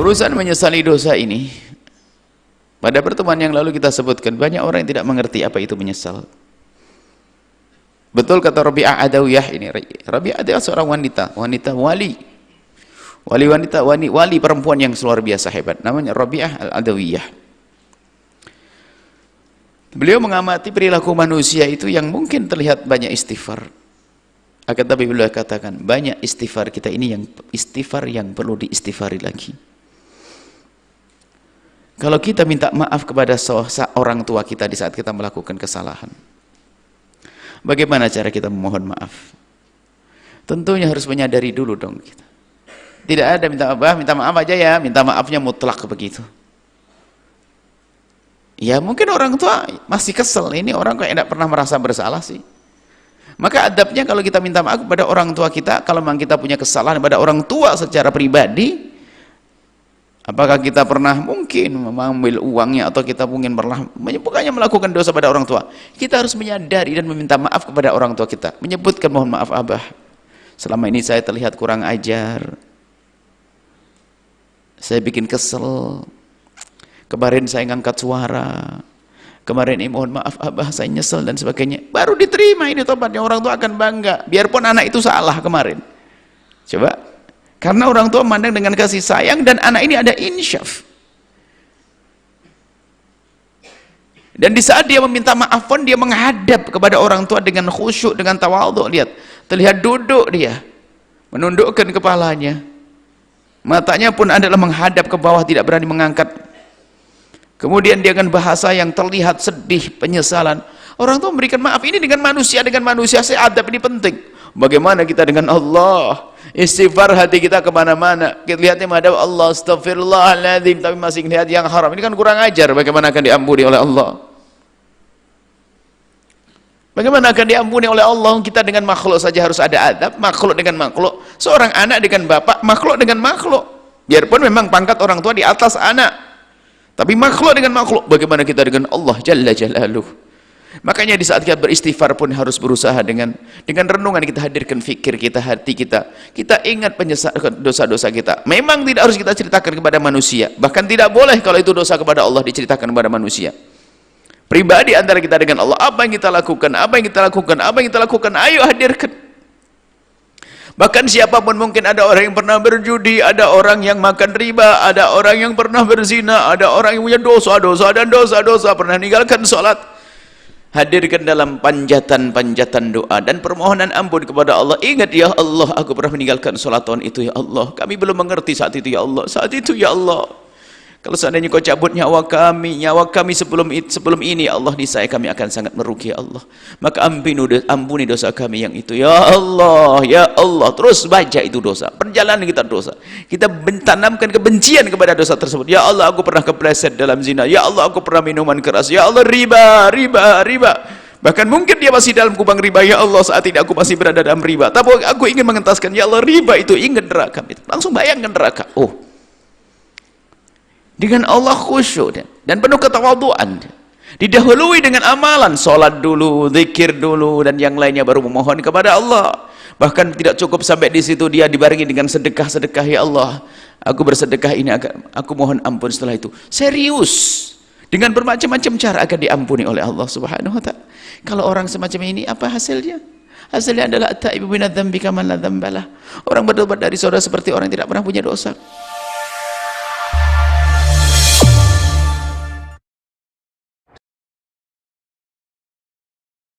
urusan menyesali dosa ini, pada pertemuan yang lalu kita sebutkan banyak orang yang tidak mengerti apa itu menyesal. Betul kata Rabi'ah Adawiyah ini. Rabi'ah adalah seorang wanita wali perempuan yang luar biasa hebat, namanya Rabi'ah Al-Adawiyah. Beliau mengamati perilaku manusia itu yang mungkin terlihat banyak istighfar, akan tapi beliau katakan banyak istighfar kita ini yang istighfar yang perlu diistighfari lagi. Kalau kita minta maaf kepada orang tua kita di saat kita melakukan kesalahan, bagaimana cara kita memohon maaf? Tentunya harus menyadari dulu dong kita. Tidak ada minta maaf aja ya, minta maafnya mutlak begitu. Ya mungkin orang tua masih kesel, ini orang kok tidak pernah merasa bersalah sih. Maka adabnya kalau kita minta maaf kepada orang tua kita, kalau memang kita punya kesalahan pada orang tua secara pribadi, apakah kita pernah mungkin mengambil uangnya atau kita mungkin pernah bukannya melakukan dosa pada orang tua, kita harus menyadari dan meminta maaf kepada orang tua kita, menyebutkan mohon maaf abah, selama ini saya terlihat kurang ajar, saya bikin kesel, kemarin saya ngangkat suara, kemarin ini mohon maaf abah saya nyesel dan sebagainya. Baru diterima ini tobatnya, orang tua akan bangga biarpun anak itu salah kemarin. Coba, karena orang tua memandang dengan kasih sayang dan anak ini ada insyaf. Dan di saat dia meminta maaf pun dia menghadap kepada orang tua dengan khusyuk, dengan tawadhu. Lihat, terlihat duduk dia menundukkan kepalanya, matanya pun adalah menghadap ke bawah, tidak berani mengangkat. Kemudian dia dengan bahasa yang terlihat sedih, penyesalan. Orang tua memberikan maaf ini dengan manusia saya adab ini penting. Bagaimana kita dengan Allah? Istighfar hati kita kemana-mana, kita lihatnya menghadap Allah, astagfirullahaladzim, tapi masih lihat yang haram, ini kan kurang ajar. Bagaimana akan diampuni oleh Allah? Bagaimana akan diampuni oleh Allah? Kita dengan makhluk saja harus ada adab, makhluk dengan makhluk, seorang anak dengan bapak, makhluk dengan makhluk. Biarpun memang pangkat orang tua di atas anak, tapi makhluk dengan makhluk, bagaimana kita dengan Allah Jalla Jalaluh? Makanya di saat kita beristighfar pun harus berusaha dengan renungan kita hadirkan fikir kita, hati kita. Kita ingat dosa-dosa kita. Memang tidak harus kita ceritakan kepada manusia. Bahkan tidak boleh kalau itu dosa kepada Allah diceritakan kepada manusia. Pribadi antara kita dengan Allah, apa yang kita lakukan, ayo hadirkan. Bahkan siapapun, mungkin ada orang yang pernah berjudi, ada orang yang makan riba, ada orang yang pernah berzina, ada orang yang punya dosa-dosa, pernah meninggalkan sholat. Hadirkan dalam panjatan doa dan permohonan ampun kepada Allah. Ingat, ya Allah, aku pernah meninggalkan sholat tahun itu, ya Allah, kami belum mengerti saat itu, ya Allah, ya Allah, kalau seandainya kau cabut nyawa kami sebelum ini, ya Allah, niscaya kami akan sangat merugi, ya Allah, maka ampuni dosa kami yang itu, ya Allah, ya Allah. Terus baca itu dosa, perjalanan kita dosa, kita tanamkan kebencian kepada dosa tersebut. Ya Allah, aku pernah kepleset dalam zina, ya Allah, aku pernah minuman keras, ya Allah, riba. Bahkan mungkin dia masih dalam kubang riba, ya Allah, saat ini aku masih berada dalam riba, tapi aku ingin mengentaskan, ya Allah, riba itu, ingat neraka, langsung bayangkan neraka. Oh, dengan Allah khusyuk dan penuh ketawaduan, didahului dengan amalan, sholat dulu, zikir dulu, dan yang lainnya baru memohon kepada Allah. Bahkan tidak cukup sampai di situ, dia dibarengi dengan sedekah, ya Allah, aku bersedekah ini, aku mohon ampun. Setelah itu serius dengan bermacam-macam cara akan diampuni oleh Allah Subhanahu wa ta'ala. Kalau orang semacam ini, apa hasilnya? Hasilnya adalah at-taibu minadz dzambi kaman la dzambalah. Orang bertobat dari dosa seperti orang yang tidak pernah punya dosa.